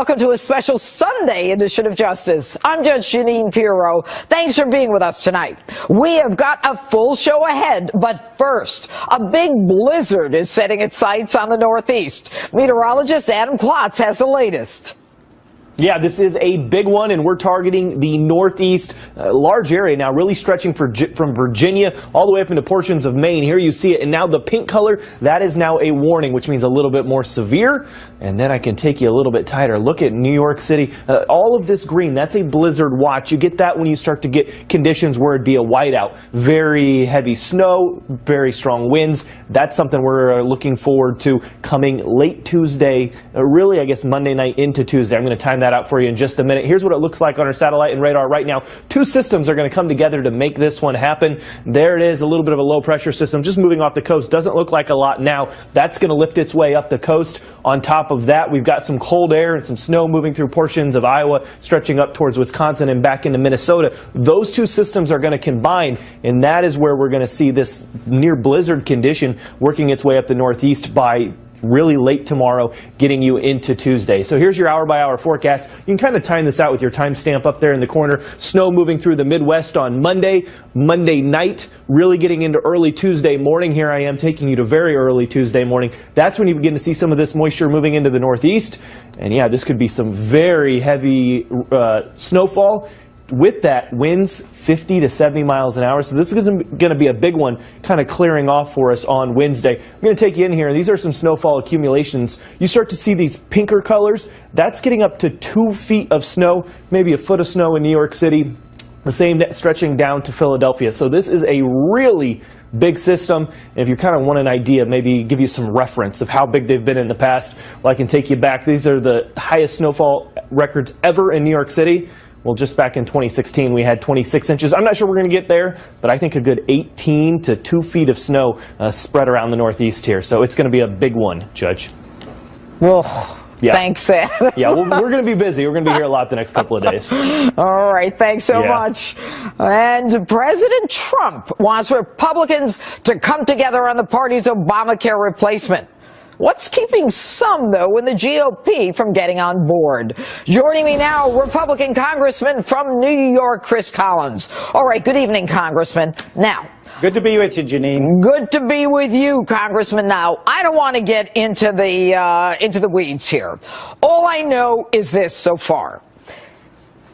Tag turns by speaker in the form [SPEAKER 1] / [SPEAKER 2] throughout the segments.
[SPEAKER 1] welcome to a special Sunday edition of Justice. I'm Judge Jeanine Pirro. Thanks for being with us tonight. We have got a full show ahead, but first, a big blizzard is setting its sights on the Northeast. Meteorologist Adam Klotz has the latest.
[SPEAKER 2] Yeah, this is a big one, and we're targeting the Northeast, large area now, really stretching from Virginia all the way up into portions of Maine. Here you see it, and now the pink color, that is now a warning, which means a little bit more severe. And then I can take you a little bit tighter. Look at New York City. All of this green, that's a blizzard watch. You get that when you start to get conditions where it'd be a whiteout. Very heavy snow, very strong winds. That's something we're looking forward to coming late Tuesday, really, I guess, Monday night into Tuesday. I'm going to time that out for you in just a minute. Here's what it looks like on our satellite and radar right now. Two systems are going to come together to make this one happen. There it is, a little bit of a low pressure system just moving off the coast. Doesn't look like a lot now. That's going to lift its way up the coast. On top of that, we've got some cold air and some snow moving through portions of Iowa, stretching up towards Wisconsin and back into Minnesota. Those two systems are going to combine, and that is where we're going to see this near blizzard condition working its way up the Northeast by really late tomorrow, getting you into Tuesday. So here's your hour-by-hour forecast. You can kind of time this out with your timestamp up there in the corner. Snow moving through the Midwest on Monday night, really getting into early Tuesday morning. Here I am taking you to very early Tuesday morning. That's when you begin to see some of this moisture moving into the Northeast. And yeah, this could be some very heavy snowfall. With that, winds 50 to 70 miles an hour. So this is going to be a big one kind of clearing off for us on Wednesday. I'm going to take you in here. These are some snowfall accumulations. You start to see these pinker colors. That's getting up to 2 feet of snow, maybe a foot of snow in New York City. The same stretching down to Philadelphia. So this is a really big system. And if you kind of want an idea, maybe give you some reference of how big they've been in the past, well, I can take you back. These are the highest snowfall records ever in New York City. Well, just back in 2016, we had 26 inches. I'm not sure we're going to get there, but I think a good 18 to 2 feet of snow spread around the Northeast here. So it's going to be a big one, Judge.
[SPEAKER 1] Well, yeah. Thanks, Ed.
[SPEAKER 2] Yeah, we're going to be busy. We're going to be here a lot the next couple of days.
[SPEAKER 1] All right, thanks so much. And President Trump wants Republicans to come together on the party's Obamacare replacement. What's keeping some, though, in the GOP from getting on board? Joining me now, Republican Congressman from New York, Chris Collins. All right, good evening, Congressman. Now,
[SPEAKER 3] good to be with you, Jeanine.
[SPEAKER 1] Good to be with you, Congressman. Now, I don't want to get into the weeds here. All I know is this so far.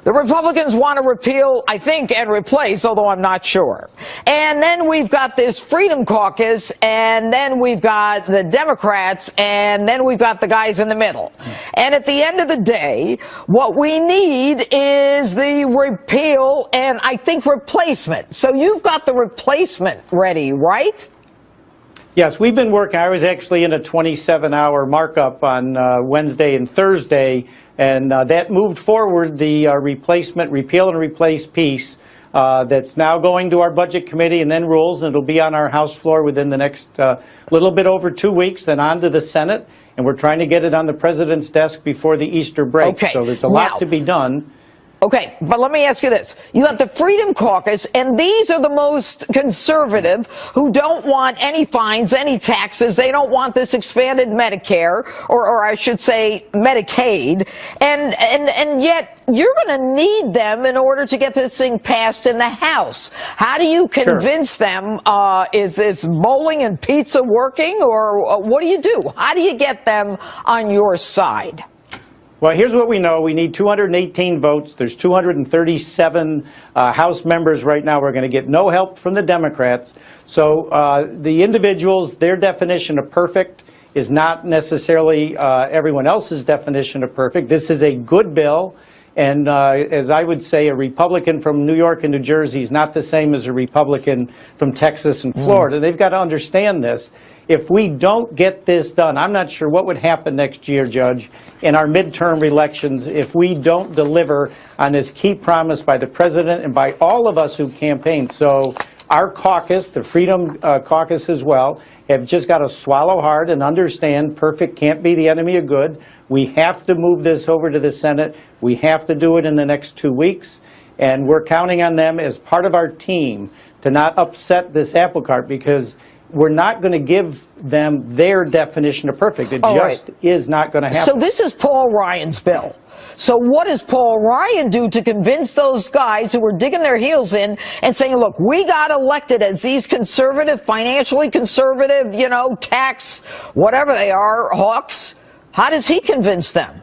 [SPEAKER 1] The Republicans want to repeal, I think, and replace, although I'm not sure. And then we've got this Freedom Caucus, and then we've got the Democrats, and then we've got the guys in the middle. And at the end of the day, what we need is the repeal and, I think, replacement. So you've got the replacement ready, right?
[SPEAKER 3] Yes, we've been working. I was actually in a 27-hour markup on Wednesday and Thursday, and that moved forward the repeal and replace piece that's now going to our Budget Committee and then rules, and it'll be on our House floor within the next little bit over 2 weeks, then on to the Senate, and we're trying to get it on the President's desk before the Easter break. Okay. So there's a lot to be done.
[SPEAKER 1] Okay, but let me ask you this. You have the Freedom Caucus, and these are the most conservative who don't want any fines, any taxes. They don't want this expanded Medicare, or I should say Medicaid, and yet you're going to need them in order to get this thing passed in the House. How do you convince them? Is this bowling and pizza working, or what do you do? How do you get them on your side?
[SPEAKER 3] Well, here's what we know. We need 218 votes. There's 237 House members right now. We're going to get no help from the Democrats. So the individuals, their definition of perfect is not necessarily everyone else's definition of perfect. This is a good bill. And as I would say, a Republican from New York and New Jersey is not the same as a Republican from Texas and Florida. They've got to understand this. If we don't get this done, I'm not sure what would happen next year, Judge, in our midterm elections if we don't deliver on this key promise by the President and by all of us who campaign. So our caucus, the Freedom Caucus as well, have just got to swallow hard and understand perfect can't be the enemy of good. We have to move this over to the Senate. We have to do it in the next 2 weeks. And we're counting on them as part of our team to not upset this apple cart, because we're not going to give them their definition of perfect. It just is not going to happen.
[SPEAKER 1] So this is Paul Ryan's bill. So what does Paul Ryan do to convince those guys who are digging their heels in and saying, look, we got elected as these conservative, financially conservative, you know, tax, whatever they are, hawks? How does he convince them?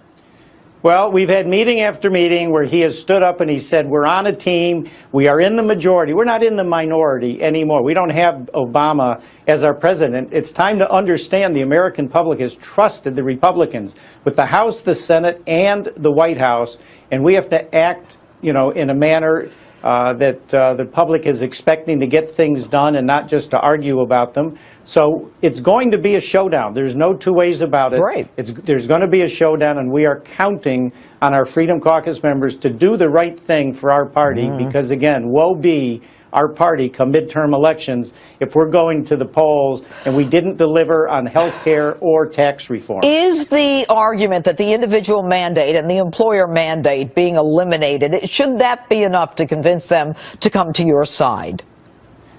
[SPEAKER 3] Well, we've had meeting after meeting where he has stood up and he said, we're on a team, we are in the majority, we're not in the minority anymore. We don't have Obama as our president. It's time to understand the American public has trusted the Republicans with the House, the Senate, and the White House, and we have to act, you know, in a manner that the public is expecting to get things done and not just to argue about them. So it's going to be a showdown. There's no two ways about it.
[SPEAKER 1] Right.
[SPEAKER 3] There's going to be a showdown, and we are counting on our Freedom Caucus members to do the right thing for our party because, again, woe be our party come midterm elections if we're going to the polls and we didn't deliver on health care or tax reform.
[SPEAKER 1] Is the argument that the individual mandate and the employer mandate being eliminated, should that be enough to convince them to come to your side?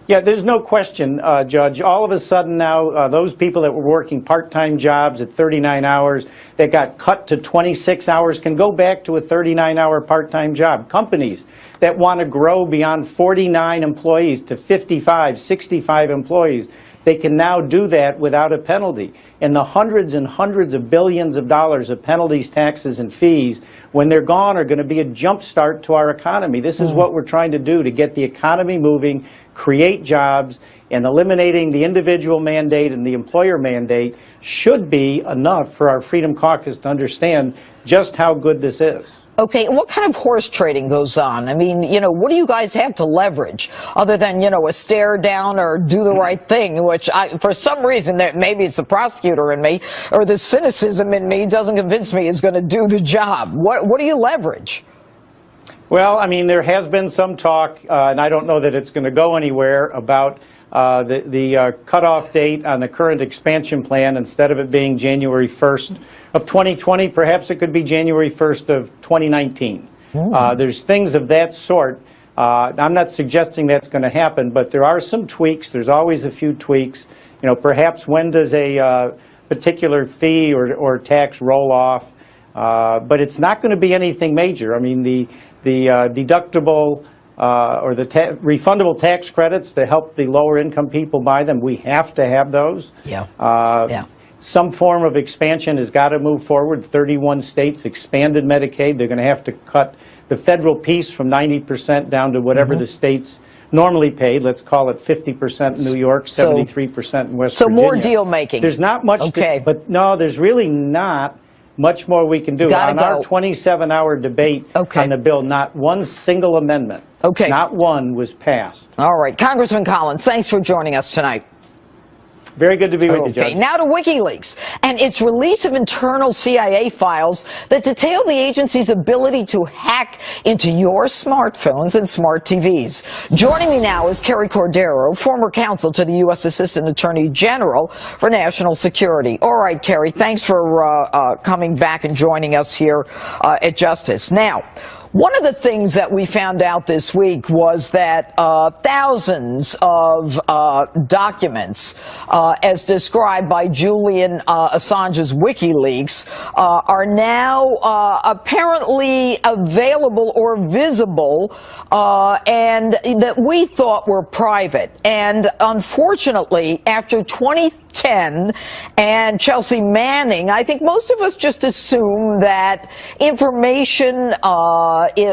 [SPEAKER 3] Yeah, there's no question, Judge. All of a sudden now, those people that were working part-time jobs at 39 hours that got cut to 26 hours can go back to a 39-hour part-time job. Companies that want to grow beyond 49 employees to 55, 65 employees, they can now do that without a penalty. And the hundreds and hundreds of billions of dollars of penalties, taxes, and fees, when they're gone, are going to be a jump start to our economy. This is what we're trying to do to get the economy moving, create jobs, and eliminating the individual mandate and the employer mandate should be enough for our Freedom Caucus to understand just how good this is.
[SPEAKER 1] Okay, and what kind of horse trading goes on? I mean, you know, what do you guys have to leverage other than, you know, a stare down or do the right thing, which for some reason, that maybe it's the prosecutor in me or the cynicism in me doesn't convince me is going to do the job. What do you leverage?
[SPEAKER 3] Well, I mean, there has been some talk, and I don't know that it's going to go anywhere, about the cutoff date on the current expansion plan. Instead of it being January 1st of 2020, perhaps it could be January 1st of 2019. There's things of that sort. I'm not suggesting that's going to happen, but there are some tweaks. There's always a few tweaks. You know, perhaps when does a particular fee or tax roll off? But it's not going to be anything major. I mean, the deductible or the refundable tax credits to help the lower income people buy them, we have to have those.
[SPEAKER 1] Yeah.
[SPEAKER 3] Some form of expansion has got to move forward. 31 states expanded Medicaid. They're going to have to cut the federal piece from 90% down to whatever the states normally paid. Let's call it 50% in New York, 73% in West Virginia.
[SPEAKER 1] So more deal making.
[SPEAKER 3] There's not much, but no, there's really not much more we can do. On our 27-hour debate on the bill, not one single amendment, not one was passed.
[SPEAKER 1] All right. Congressman Collins, thanks for joining us tonight.
[SPEAKER 3] Very good to be with you, Judge.
[SPEAKER 1] Now to WikiLeaks and its release of internal CIA files that detail the agency's ability to hack into your smartphones and smart TVs. Joining me now is Carrie Cordero, former counsel to the U.S. Assistant Attorney General for National Security. All right, Carrie, thanks for coming back and joining us here at Justice. Now, one of the things that we found out this week was that thousands of documents, as described by Julian Assange's WikiLeaks, are now apparently available or visible, and that we thought were private. And unfortunately, after 2010 and Chelsea Manning, I think most of us just assume that information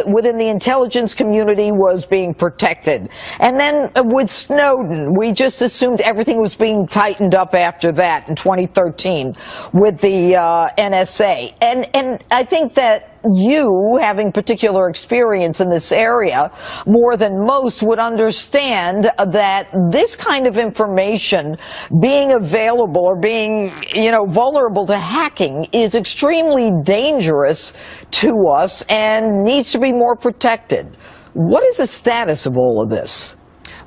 [SPEAKER 1] within the intelligence community was being protected. And then with Snowden, we just assumed everything was being tightened up after that in 2013 with the NSA. And I think that you, having particular experience in this area more than most, would understand that this kind of information being available or being, you know, vulnerable to hacking is extremely dangerous to us and needs to be more protected. What is the status of all of this?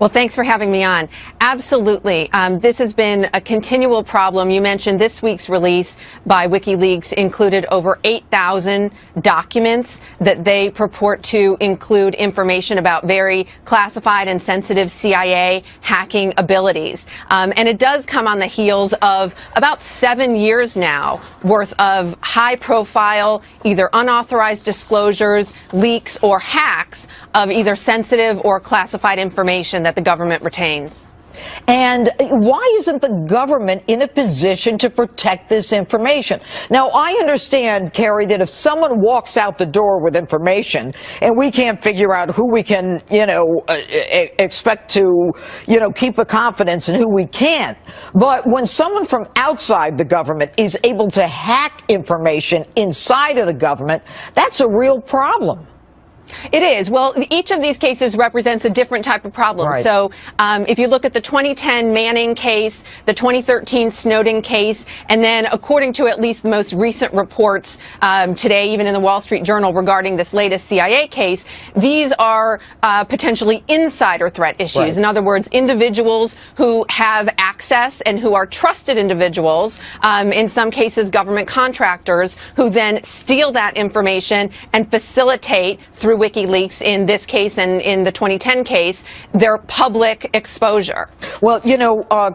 [SPEAKER 4] Well, thanks for having me on. Absolutely. This has been a continual problem. You mentioned this week's release by WikiLeaks included over 8,000 documents that they purport to include information about very classified and sensitive CIA hacking abilities. And it does come on the heels of about 7 years now worth of high-profile, either unauthorized disclosures, leaks, or hacks of either sensitive or classified information that the government retains.
[SPEAKER 1] And why isn't the government in a position to protect this information? Now, I understand, Carrie, that if someone walks out the door with information and we can't figure out who we can, expect to, keep a confidence and who we can't. But when someone from outside the government is able to hack information inside of the government, that's a real problem.
[SPEAKER 4] It is. Well, each of these cases represents a different type of problem.
[SPEAKER 1] Right.
[SPEAKER 4] So if you look at the 2010 Manning case, the 2013 Snowden case, and then according to at least the most recent reports today, even in the Wall Street Journal regarding this latest CIA case, these are potentially insider threat issues.
[SPEAKER 1] Right.
[SPEAKER 4] In other words, individuals who have access and who are trusted individuals, in some cases government contractors, who then steal that information and facilitate through WikiLeaks in this case and in the 2010 case, their public exposure.
[SPEAKER 1] Well,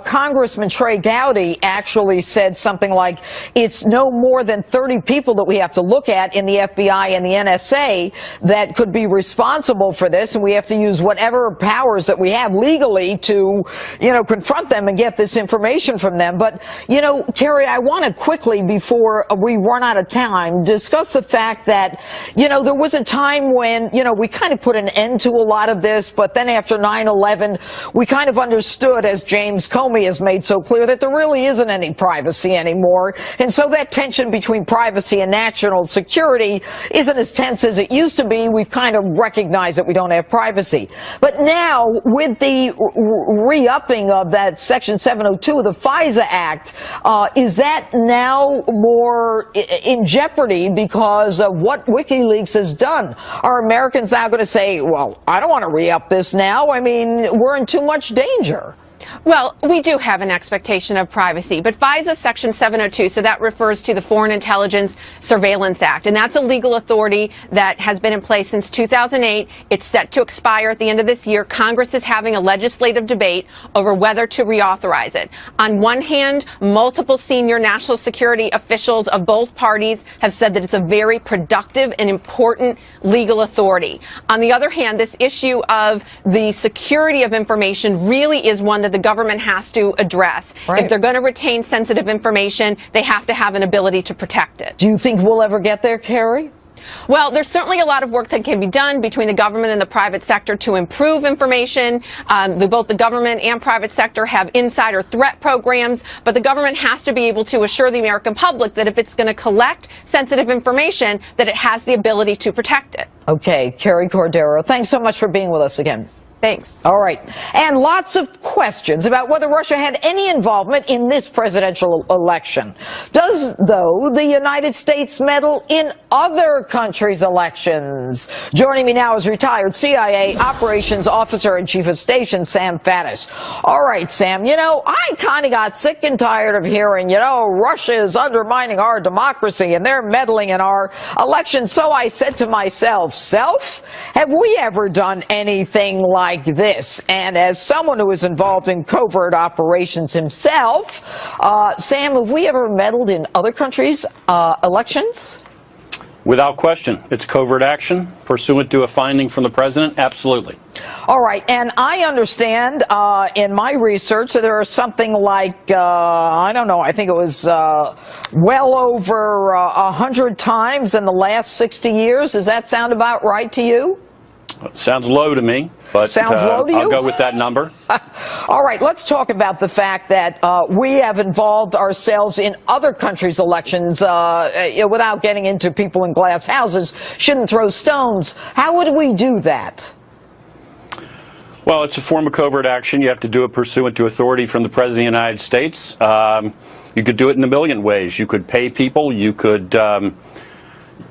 [SPEAKER 1] Congressman Trey Gowdy actually said something like, it's no more than 30 people that we have to look at in the FBI and the NSA that could be responsible for this, and we have to use whatever powers that we have legally to, confront them and get this information from them. But, Carrie, I want to quickly, before we run out of time, discuss the fact that, there was a time when, we kind of put an end to a lot of this, but then after 9/11, we kind of understood, as James Comey has made so clear, that there really isn't any privacy anymore. And so that tension between privacy and national security isn't as tense as it used to be. We've kind of recognized that we don't have privacy. But now, with the re-upping of that Section 702 of the FISA Act, is that now more in jeopardy because of what WikiLeaks has done? Are Americans now going to say, well, I don't want to re-up this now? I mean, we're in too much danger.
[SPEAKER 4] Well, we do have an expectation of privacy, but FISA Section 702, so that refers to the Foreign Intelligence Surveillance Act, and that's a legal authority that has been in place since 2008. It's set to expire at the end of this year. Congress is having a legislative debate over whether to reauthorize it. On one hand, multiple senior national security officials of both parties have said that it's a very productive and important legal authority. On the other hand, this issue of the security of information really is one that the government has to address.
[SPEAKER 1] Right.
[SPEAKER 4] If they're going to retain sensitive information, they have to have an ability to protect it.
[SPEAKER 1] Do you think we'll ever get there, Carrie?
[SPEAKER 4] Well, there's certainly a lot of work that can be done between the government and the private sector to improve information. Both the government and private sector have insider threat programs, but the government has to be able to assure the American public that if it's going to collect sensitive information, that it has the ability to protect it.
[SPEAKER 1] Okay, Carrie Cordero, thanks so much for being with us again.
[SPEAKER 4] Thanks.
[SPEAKER 1] All right. And lots of questions about whether Russia had any involvement in this presidential election. Does, though, the United States meddle in other countries' elections? Joining me now is retired CIA Operations Officer and Chief of Station, Sam Faddis. All right, Sam, I kind of got sick and tired of hearing, Russia is undermining our democracy and they're meddling in our elections. So I said to myself, have we ever done anything like this? And as someone who is involved in covert operations himself, Sam, have we ever meddled in other countries' elections?
[SPEAKER 5] Without question. It's covert action pursuant to a finding from the president. Absolutely.
[SPEAKER 1] All right. And I understand in my research that there are something like, I don't know, I think it was well over 100 times in the last 60 years. Does that sound about right to you?
[SPEAKER 5] Sounds low to me, but
[SPEAKER 1] Sounds low to you?
[SPEAKER 5] I'll go with that number.
[SPEAKER 1] All right, let's talk about the fact that we have involved ourselves in other countries' elections without getting into people in glass houses shouldn't throw stones. How would we do that?
[SPEAKER 5] Well, it's a form of covert action. You have to do it pursuant to authority from the President of the United States. You could do it in a million ways. You could pay people. You could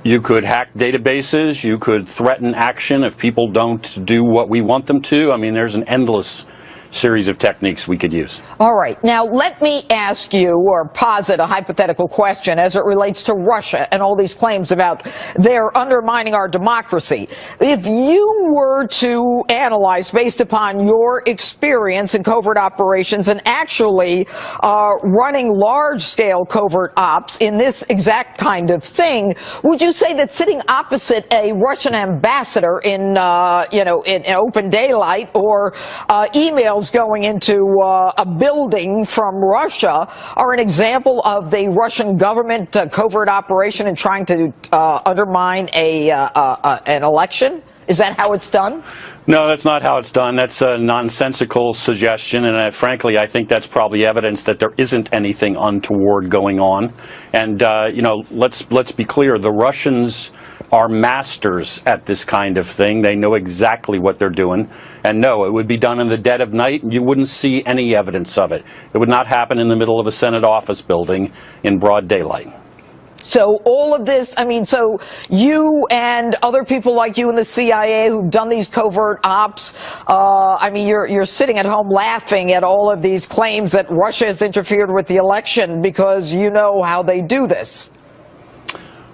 [SPEAKER 5] You could hack databases. You could threaten action if people don't do what we want them to. I mean, there's an endless series of techniques we could use.
[SPEAKER 1] All right. Now, let me ask you or posit a hypothetical question as it relates to Russia and all these claims about their undermining our democracy. If you were to analyze, based upon your experience in covert operations and actually running large-scale covert ops in this exact kind of thing, would you say that sitting opposite a Russian ambassador in open daylight or emails going into a building from Russia are an example of the Russian government covert operation in trying to undermine an election? Is that how it's done?
[SPEAKER 5] No, that's not how it's done. That's a nonsensical suggestion, and frankly, I think that's probably evidence that there isn't anything untoward going on. And let's be clear: the Russians are masters at this kind of thing. They know exactly what they're doing. And no, it would be done in the dead of night, and you wouldn't see any evidence of it. It would not happen in the middle of a Senate office building in broad daylight.
[SPEAKER 1] So all of this, I mean, so you and other people like you in the CIA who've done these covert ops, I mean, you're sitting at home laughing at all of these claims that Russia has interfered with the election because you know how they do this.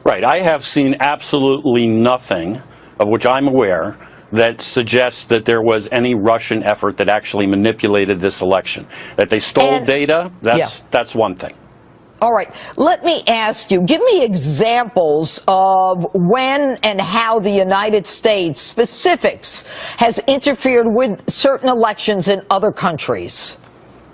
[SPEAKER 5] Right. I have seen absolutely nothing of which I'm aware that suggests that there was any Russian effort that actually manipulated this election. That they stole data, that's one thing.
[SPEAKER 1] All right. Let me ask you, give me examples of when and how the United States, specifics, has interfered with certain elections in other countries.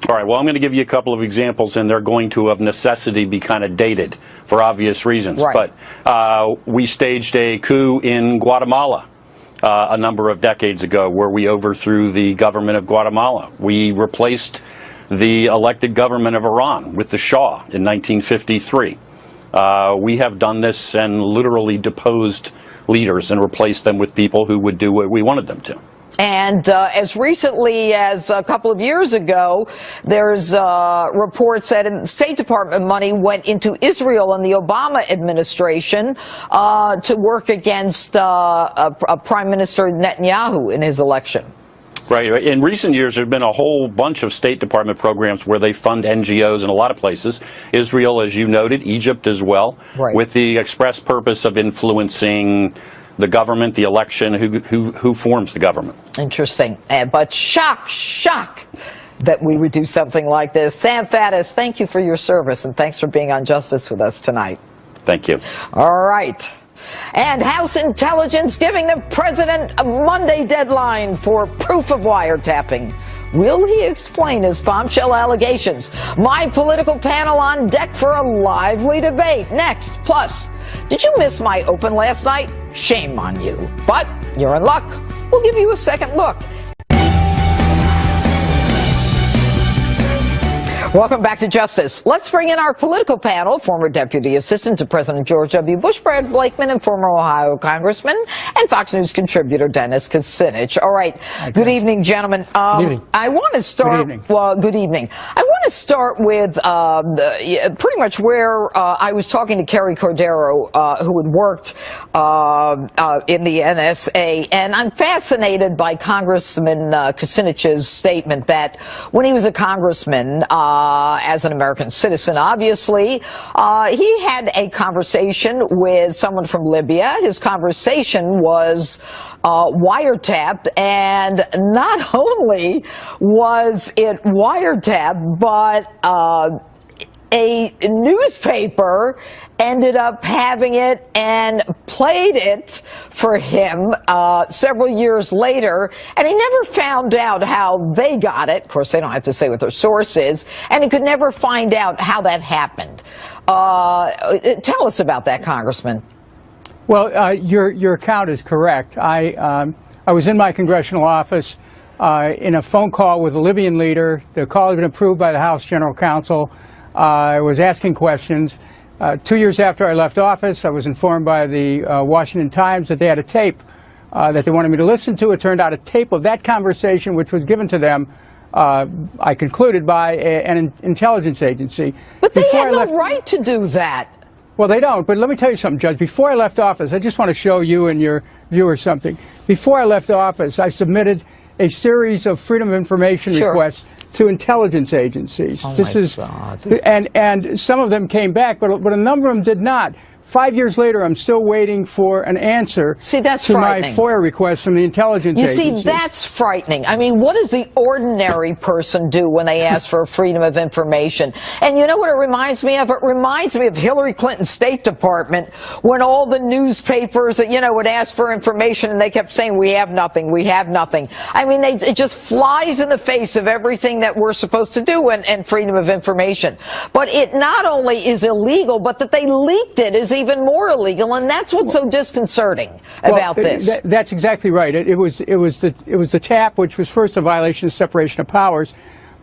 [SPEAKER 5] All right, well, I'm going to give you a couple of examples, and they're going to, of necessity, be kind of dated for obvious reasons.
[SPEAKER 1] Right.
[SPEAKER 5] But we staged a coup in Guatemala a number of decades ago where we overthrew the government of Guatemala. We replaced the elected government of Iran with the Shah in 1953. We have done this and literally deposed leaders and replaced them with people who would do what we wanted them to.
[SPEAKER 1] And as recently as a couple of years ago, there's reports that State Department money went into Israel and the Obama administration to work against Prime Minister Netanyahu in his election.
[SPEAKER 5] Right. In recent years, there's been a whole bunch of State Department programs where they fund NGOs in a lot of places. Israel, as you noted, Egypt as well, with the express purpose of influencing the government, the election, who forms the government. Interesting.
[SPEAKER 1] But shock that we would do something like this. Sam Faddis, thank you for your service, and thanks for being on Justice with us tonight.
[SPEAKER 5] Thank you.
[SPEAKER 1] All right. And House Intelligence giving the president a Monday deadline for proof of wiretapping. Will he explain his bombshell allegations? My political panel on deck for a lively debate. Next. Plus, did you miss my open last night? Shame on you. But you're in luck. We'll give you a second look. Welcome back to Justice. Let's bring in our political panel, former Deputy Assistant to President George W. Bush, Brad Blakeman, and former Ohio Congressman and Fox News contributor Dennis Kucinich. All right. Good evening, gentlemen. Good evening. I want to start. Good evening. I want to start with pretty much where I was talking to Kerry Cordero, who had worked in the NSA, and I'm fascinated by Congressman Kucinich's statement that when he was a congressman, as an American citizen, obviously, he had a conversation with someone from Libya. His conversation was wiretapped, and not only was it wiretapped, but a newspaper ended up having it and played it for him several years later, and he never found out how they got it. Of course, they don't have to say what their source is, and he could never find out how that happened. Tell us about that, Congressman.
[SPEAKER 6] Well, your account is correct. I was in my congressional office in a phone call with a Libyan leader. The call had been approved by the House General Counsel. I was asking questions. 2 years after I left office, I was informed by the Washington Times that they had a tape that they wanted me to listen to. It turned out a tape of that conversation, which was given to them, I concluded, by an intelligence agency.
[SPEAKER 1] But they had no right to do that.
[SPEAKER 6] Well, they don't, but let me tell you something, Judge. Before I left office, I just want to show you and your viewers something. Before I left office, I submitted a series of Freedom of Information requests to intelligence agencies. And some of them came back, but a number of them did not. 5 years later, I'm still waiting for an answer to my FOIA request from the intelligence agencies.
[SPEAKER 1] You see, that's frightening. I mean, what does the ordinary person do when they ask for freedom of information? And you know what it reminds me of? It reminds me of Hillary Clinton's State Department when all the newspapers, would ask for information and they kept saying, we have nothing, we have nothing. I mean, it just flies in the face of everything that we're supposed to do and freedom of information. But it not only is illegal, but that they leaked it is even more illegal, and that's what's so disconcerting about this.
[SPEAKER 6] That's exactly right. It was the tap, which was first a violation of separation of powers,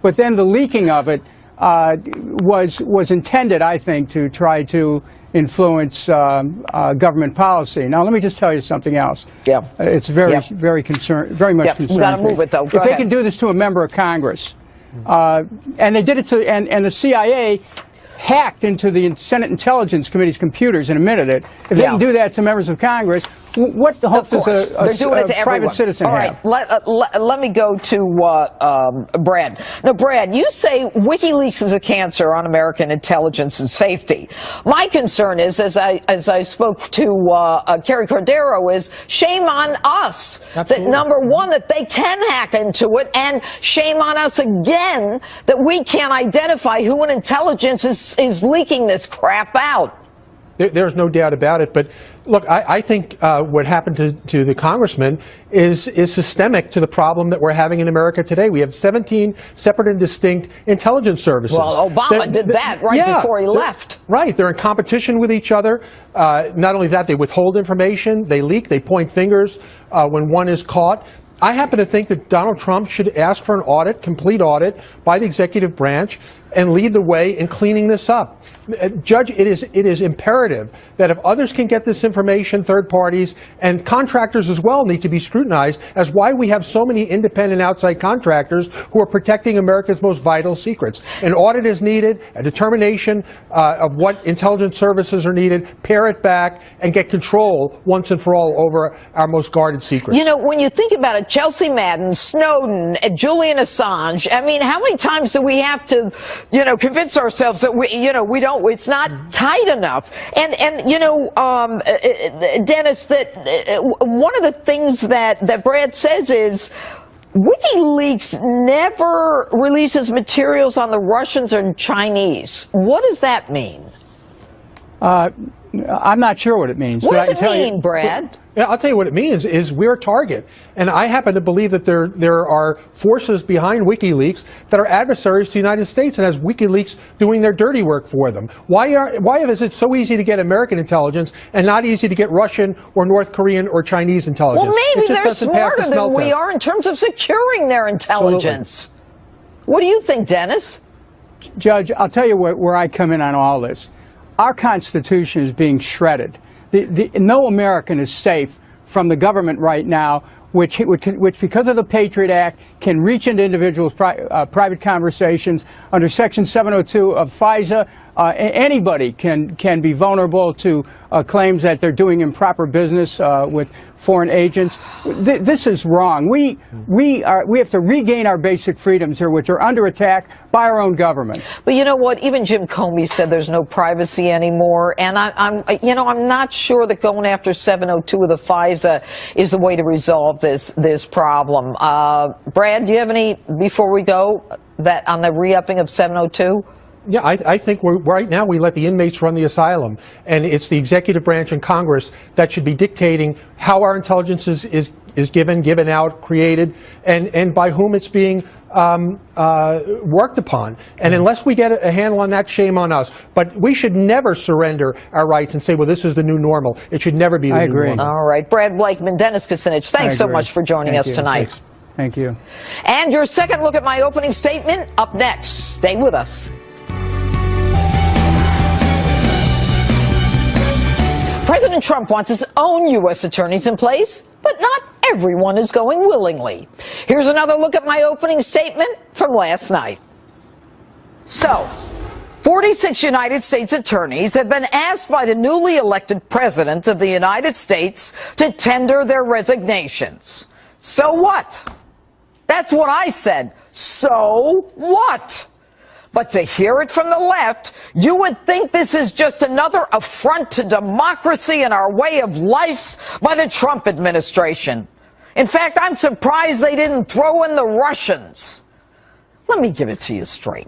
[SPEAKER 6] but then the leaking of it was intended, I think, to try to influence government policy. Now, let me just tell you something else. Yeah, it's very much concerning.
[SPEAKER 1] We got to move it, though.
[SPEAKER 6] If they can do this to a member of Congress, and they did it to, and the CIA hacked into the Senate Intelligence Committee's computers and admitted it. If they can do that to members of Congress, what hope does a private citizen have?
[SPEAKER 1] Let me go to Brad. Now, Brad, you say WikiLeaks is a cancer on American intelligence and safety. My concern is, as I spoke to Carrie Cordero, is shame on us. Absolutely. That number one, that they can hack into it, and shame on us again that we can't identify who in intelligence is leaking this crap out.
[SPEAKER 7] There's no doubt about it. But look, I think what happened to the congressman is systemic to the problem that we're having in America today. We have 17 separate and distinct intelligence services.
[SPEAKER 1] Well, Obama did that before he left.
[SPEAKER 7] Right. They're in competition with each other. Not only that, they withhold information, they leak, they point fingers when one is caught. I happen to think that Donald Trump should ask for an audit, complete audit, by the executive branch and lead the way in cleaning this up. Judge, it is imperative that if others can get this information, third parties and contractors as well need to be scrutinized as why we have so many independent outside contractors who are protecting America's most vital secrets. An audit is needed, a determination of what intelligence services are needed, pare it back, and get control once and for all over our most guarded secrets.
[SPEAKER 1] You know, when you think about it, Chelsea Madden, Snowden, Julian Assange, I mean, how many times do we have to, convince ourselves that we don't, it's not tight enough. And Dennis, that one of the things that Brad says is WikiLeaks never releases materials on the Russians and Chinese. What does that mean?
[SPEAKER 6] I'm not sure what it means.
[SPEAKER 1] What does it mean, Brad?
[SPEAKER 7] Yeah, I'll tell you what it means is we're a target. And I happen to believe that there are forces behind WikiLeaks that are adversaries to the United States and has WikiLeaks doing their dirty work for them. Why is it so easy to get American intelligence and not easy to get Russian or North Korean or Chinese intelligence?
[SPEAKER 1] Well, maybe they're smarter than we are in terms of securing their intelligence. Absolutely. What do you think, Dennis?
[SPEAKER 6] Judge, I'll tell you where I come in on all this. Our Constitution is being shredded. No American is safe from the government right now, which because of the Patriot Act, can reach into individuals' private conversations. Under Section 702 of FISA, anybody can be vulnerable to claims that they're doing improper business with foreign agents. This is wrong. We have to regain our basic freedoms here, which are under attack by our own government.
[SPEAKER 1] But you know what? Even Jim Comey said there's no privacy anymore, and I'm not sure that going after 702 of the FISA is the way to resolve this problem. Brad, do you have any, before we go, that on the re-upping of 702?
[SPEAKER 7] Yeah, I think right now we let the inmates run the asylum, and it's the executive branch and Congress that should be dictating how our intelligence is given out, created, and by whom it's being worked upon. And unless we get a handle on that, shame on us. But we should never surrender our rights and say, well, this is the new normal. It should never be the new normal.
[SPEAKER 1] All right. Brad Blakeman, Dennis Kucinich, thanks so much for joining us tonight.
[SPEAKER 7] Thanks.
[SPEAKER 6] Thank you.
[SPEAKER 1] And your second look at my opening statement up next. Stay with us. President Trump wants his own U.S. attorneys in place, but not everyone is going willingly. Here's another look at my opening statement from last night. So, 46 United States attorneys have been asked by the newly elected President of the United States to tender their resignations. So what? That's what I said. So what? But to hear it from the left, you would think this is just another affront to democracy and our way of life by the Trump administration. In fact, I'm surprised they didn't throw in the Russians. Let me give it to you straight.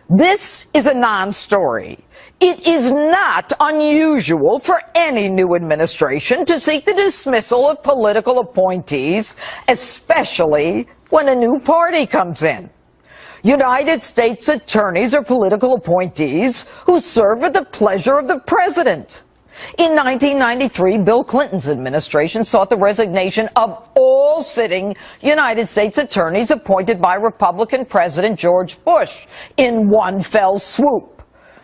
[SPEAKER 1] This is a non-story. It is not unusual for any new administration to seek the dismissal of political appointees, especially when a new party comes in. United States attorneys are political appointees who serve at the pleasure of the president. In 1993, Bill Clinton's administration sought the resignation of all sitting United States attorneys appointed by Republican President George Bush in one fell swoop.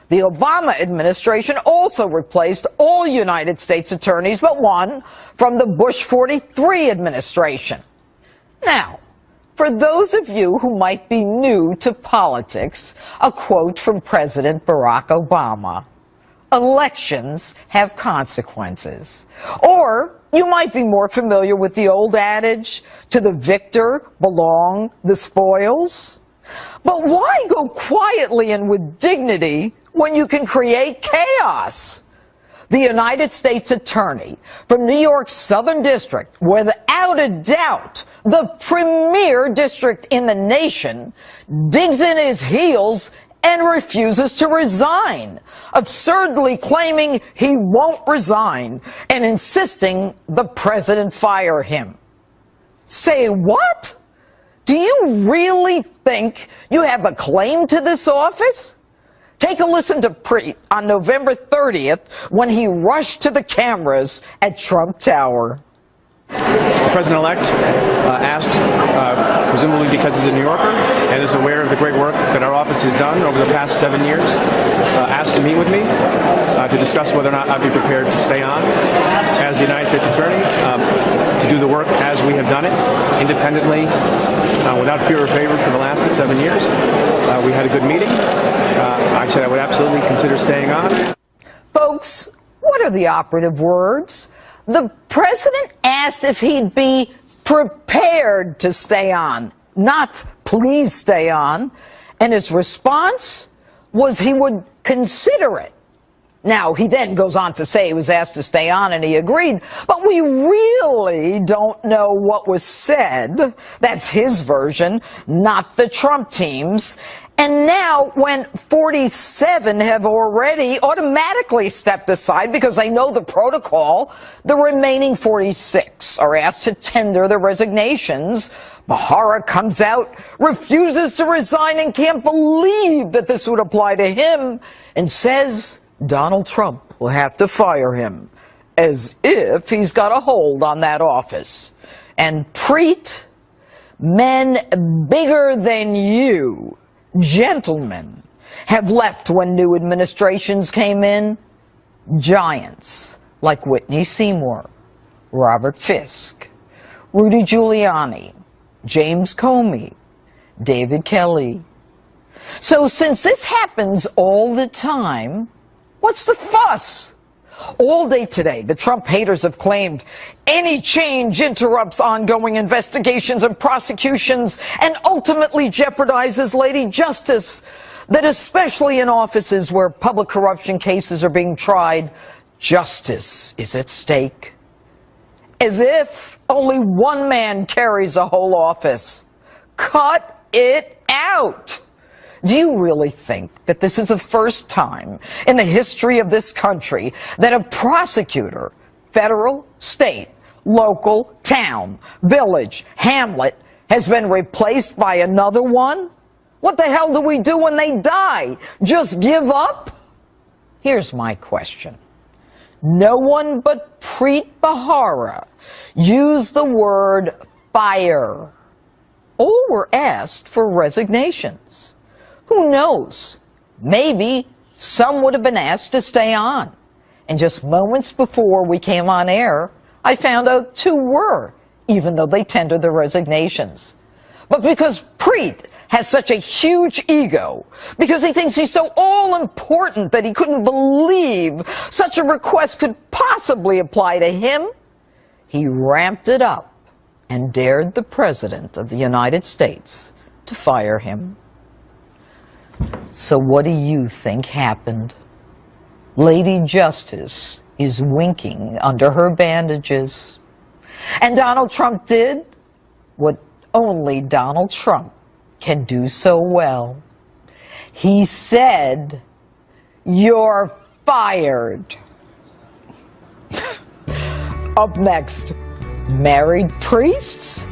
[SPEAKER 1] The Obama administration also replaced all United States attorneys but one from the Bush 43 administration. Now, for those of you who might be new to politics, a quote from President Barack Obama. Elections have consequences. Or you might be more familiar with the old adage, to the victor belong the spoils. But why go quietly and with dignity when you can create chaos? The United States Attorney from New York's Southern District, without a doubt the premier district in the nation, digs in his heels and refuses to resign, absurdly claiming he won't resign and insisting the president fire him. Say what? Do you really think you have a claim to this office? Take a listen to Preet on November 30th when he rushed to the cameras at Trump Tower.
[SPEAKER 8] The President-elect asked, presumably because he's a New Yorker and is aware of the great work that our office has done over the past 7 years, asked to meet with me to discuss whether or not I'd be prepared to stay on as the United States Attorney, to do the work as we have done it, independently, without fear or favor for the last 7 years. We had a good meeting. I said I would absolutely consider staying on.
[SPEAKER 1] Folks, what are the operative words? The president asked if he'd be prepared to stay on, not please stay on, and his response was he would consider it. Now, he then goes on to say he was asked to stay on and he agreed, but we really don't know what was said. That's his version, not the Trump team's. And now, when 47 have already automatically stepped aside because they know the protocol, the remaining 46 are asked to tender their resignations. Bahara comes out, refuses to resign, and can't believe that this would apply to him, and says Donald Trump will have to fire him, as if he's got a hold on that office. And Preet, men bigger than you, gentlemen, have left when new administrations came in. Giants like Whitney Seymour, Robert Fisk, Rudy Giuliani, James Comey, David Kelly. So since this happens all the time, what's the fuss? All day today, the Trump haters have claimed any change interrupts ongoing investigations and prosecutions and ultimately jeopardizes Lady Justice, that especially in offices where public corruption cases are being tried, justice is at stake. As if only one man carries a whole office. Cut it out! Do you really think that this is the first time in the history of this country that a prosecutor, federal, state, local, town, village, hamlet, has been replaced by another one? What the hell do we do when they die? Just give up? Here's my question. No one but Preet Bharara used the word fire. All were asked for resignations. Who knows? Maybe some would have been asked to stay on. And just moments before we came on air, I found out 2 were, even though they tendered their resignations. But because Preet has such a huge ego because he thinks he's so all-important that he couldn't believe such a request could possibly apply to him, he ramped it up and dared the President of the United States to fire him. So what do you think happened? Lady Justice is winking under her bandages. And Donald Trump did what only Donald Trump can do so well. He said, "You're fired." Up next, married priests?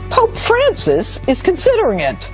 [SPEAKER 1] Pope Francis is considering it.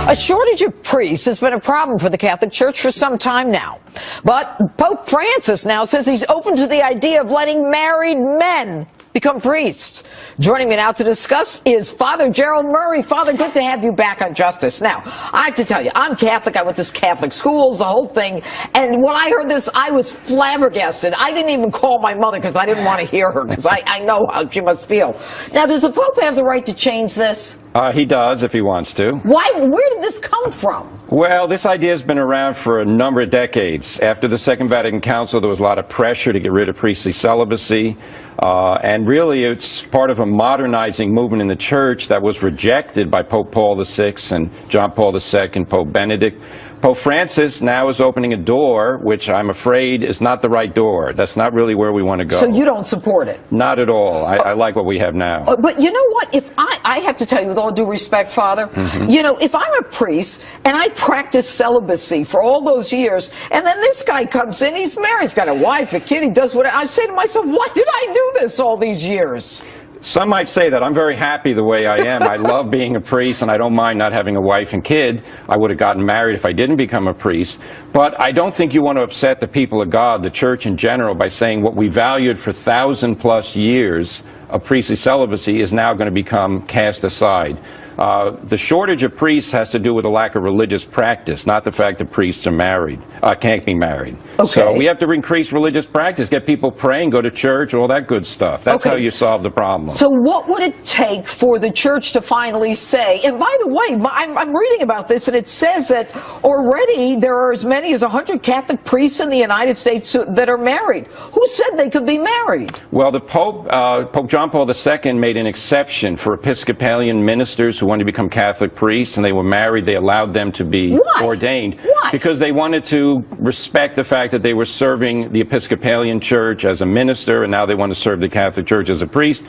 [SPEAKER 1] A shortage of priests has been a problem for the Catholic Church for some time now. But Pope Francis now says he's open to the idea of letting married men become priests. Joining me now to discuss is Father Gerald Murray. Father, good to have you back on Justice. Now, I have to tell you, I'm Catholic. I went to Catholic schools, the whole thing. And when I heard this, I was flabbergasted. I didn't even call my mother because I didn't want to hear her because I know how she must feel. Now, does the Pope have the right to change this?
[SPEAKER 9] He does if he wants to.
[SPEAKER 1] Why? Where did this come from?
[SPEAKER 9] Well, this idea has been around for a number of decades. After the Second Vatican Council, there was a lot of pressure to get rid of priestly celibacy. And really, it's part of a modernizing movement in the Church that was rejected by Pope Paul VI and John Paul II, Pope Benedict. Pope Francis now is opening a door, which I'm afraid is not the right door. That's not really where we want to go.
[SPEAKER 1] So you don't support it?
[SPEAKER 9] Not at all. I like what we have now.
[SPEAKER 1] But you know what? If I have to tell you with all due respect, Father, you know, if I'm a priest and I practice celibacy for all those years, and then this guy comes in, he's married, he's got a wife, a kid, he does what I say to myself, why did I do this all these years?
[SPEAKER 9] Some might say that. I'm very happy the way I am. I love being a priest, and I don't mind not having a wife and kid. I would have gotten married if I didn't become a priest. But I don't think you want to upset the people of God, the Church in general, by saying what we valued for 1,000+ years of priestly celibacy is now going to become cast aside. The shortage of priests has to do with a lack of religious practice, not the fact that priests are married, can't be married.
[SPEAKER 1] Okay.
[SPEAKER 9] So we have to increase religious practice, get people praying, go to church, all that good stuff. That's how you solve the problem.
[SPEAKER 1] So what would it take for the Church to finally say, and by the way, I'm reading about this, and it says that already there are as many as 100 Catholic priests in the United States that are married. Who said they could be married?
[SPEAKER 9] Well, the Pope, Pope John Paul II made an exception for Episcopalian ministers who wanted to become Catholic priests, and they were married. They allowed them to be ordained.
[SPEAKER 1] Why?
[SPEAKER 9] Because they wanted to respect the fact that they were serving the Episcopalian Church as a minister, and now they want to serve the Catholic Church as a priest.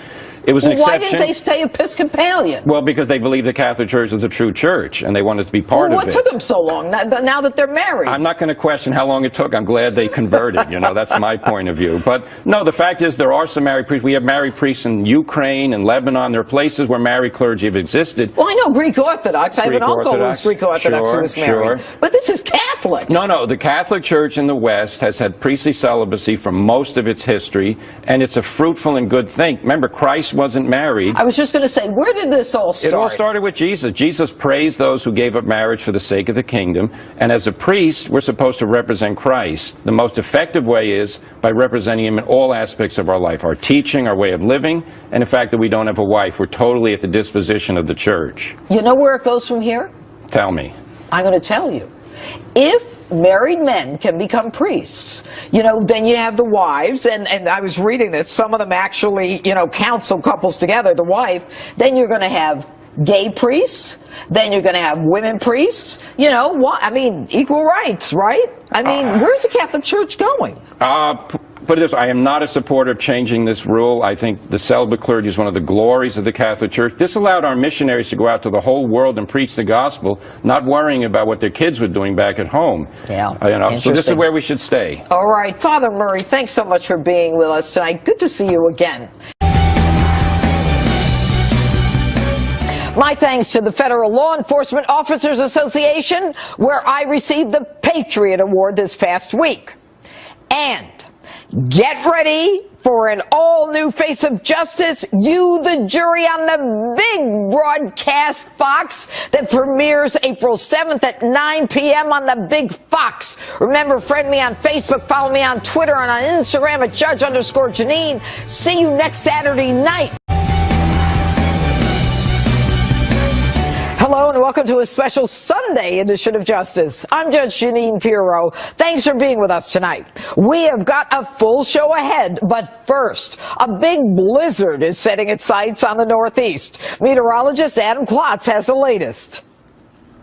[SPEAKER 9] It was an exception.
[SPEAKER 1] Why didn't they stay Episcopalian?
[SPEAKER 9] Well, because they believe the Catholic Church is the true church, and they wanted to be part of it.
[SPEAKER 1] What took them so long, now that they're married?
[SPEAKER 9] I'm not going to question how long it took. I'm glad they converted. You know, that's my point of view. But no, the fact is there are some married priests. We have married priests in Ukraine and Lebanon. There are places where married clergy have existed.
[SPEAKER 1] Well, I know Greek Orthodox. I have an uncle who was Greek Orthodox who was married. But this is Catholic.
[SPEAKER 9] No, the Catholic Church in the West has had priestly celibacy for most of its history, and it's a fruitful and good thing. Remember, Christ wasn't married.
[SPEAKER 1] I was just going to say, where did this all start?
[SPEAKER 9] It all started with Jesus. Jesus praised those who gave up marriage for the sake of the kingdom, and as a priest, we're supposed to represent Christ. The most effective way is by representing him in all aspects of our life, our teaching, our way of living, and the fact that we don't have a wife. We're totally at the disposition of the Church.
[SPEAKER 1] You know where it goes from here?
[SPEAKER 9] Tell me.
[SPEAKER 1] I'm going to tell you. If married men can become priests, you know, then you have the wives, and I was reading that some of them actually, you know, counsel couples together, the wife, then you're going to have gay priests, then you're going to have women priests, you know, what? I mean, equal rights, right? I mean, where's the Catholic Church going?
[SPEAKER 9] Put it this way, I am not a supporter of changing this rule. I think the celibate clergy is one of the glories of the Catholic Church. This allowed our missionaries to go out to the whole world and preach the gospel, not worrying about what their kids were doing back at home.
[SPEAKER 1] Yeah,
[SPEAKER 9] you know, so this is where we should stay.
[SPEAKER 1] All right, Father Murray, thanks so much for being with us tonight. Good to see you again. My thanks to the Federal Law Enforcement Officers Association, where I received the Patriot Award this past week. And get ready for an all-new Face of Justice, You the Jury, on the big broadcast Fox that premieres April 7th at 9 p.m. on the big Fox. Remember, friend me on Facebook, follow me on Twitter, and on Instagram at Judge_Jeanine. See you next Saturday night. welcome to a special Sunday edition of Justice. I'm Judge Jeanine Pirro. Thanks for being with us tonight. We have got a full show ahead, but first, a big blizzard is setting its sights on the Northeast. Meteorologist Adam Klotz has the latest.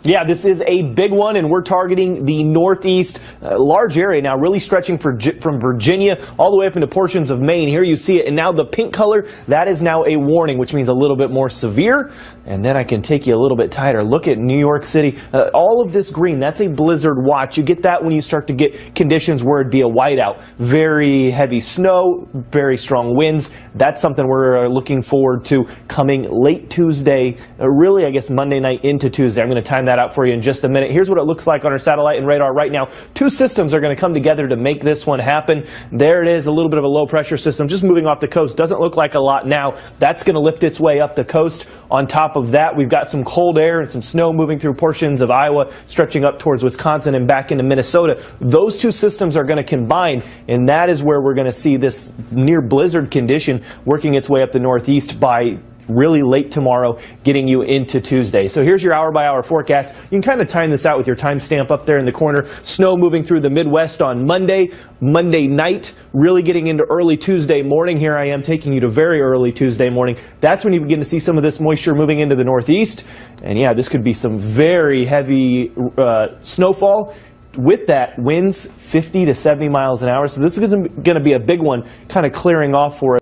[SPEAKER 2] Yeah, this is a big one, and we're targeting the Northeast, large area now, really stretching from Virginia all the way up into portions of Maine. Here you see it, and now the pink color, that is now a warning, which means a little bit more severe. And then I can take you a little bit tighter. Look at New York City. All of this green, that's a blizzard watch. You get that when you start to get conditions where it'd be a whiteout. Very heavy snow, very strong winds. That's something we're looking forward to coming late Tuesday, really, I guess, Monday night into Tuesday. I'm going to time that out for you in just a minute. Here's what it looks like on our satellite and radar right now. Two systems are going to come together to make this one happen. There it is, a little bit of a low pressure system just moving off the coast. Doesn't look like a lot now. That's going to lift its way up the coast. On top of that, we've got some cold air and some snow moving through portions of Iowa, stretching up towards Wisconsin and back into Minnesota. Those two systems are going to combine, and that is where we're going to see this near blizzard condition working its way up the Northeast by really late tomorrow, getting you into Tuesday. So here's your hour-by-hour forecast. You can kind of time this out with your timestamp up there in the corner. Snow moving through the Midwest on Monday night, really getting into early Tuesday morning. Here I am taking you to very early Tuesday morning. That's when you begin to see some of this moisture moving into the Northeast. And yeah, this could be some very heavy snowfall. With that, winds 50 to 70 miles an hour. So this is going to be a big one, kind of clearing off for us.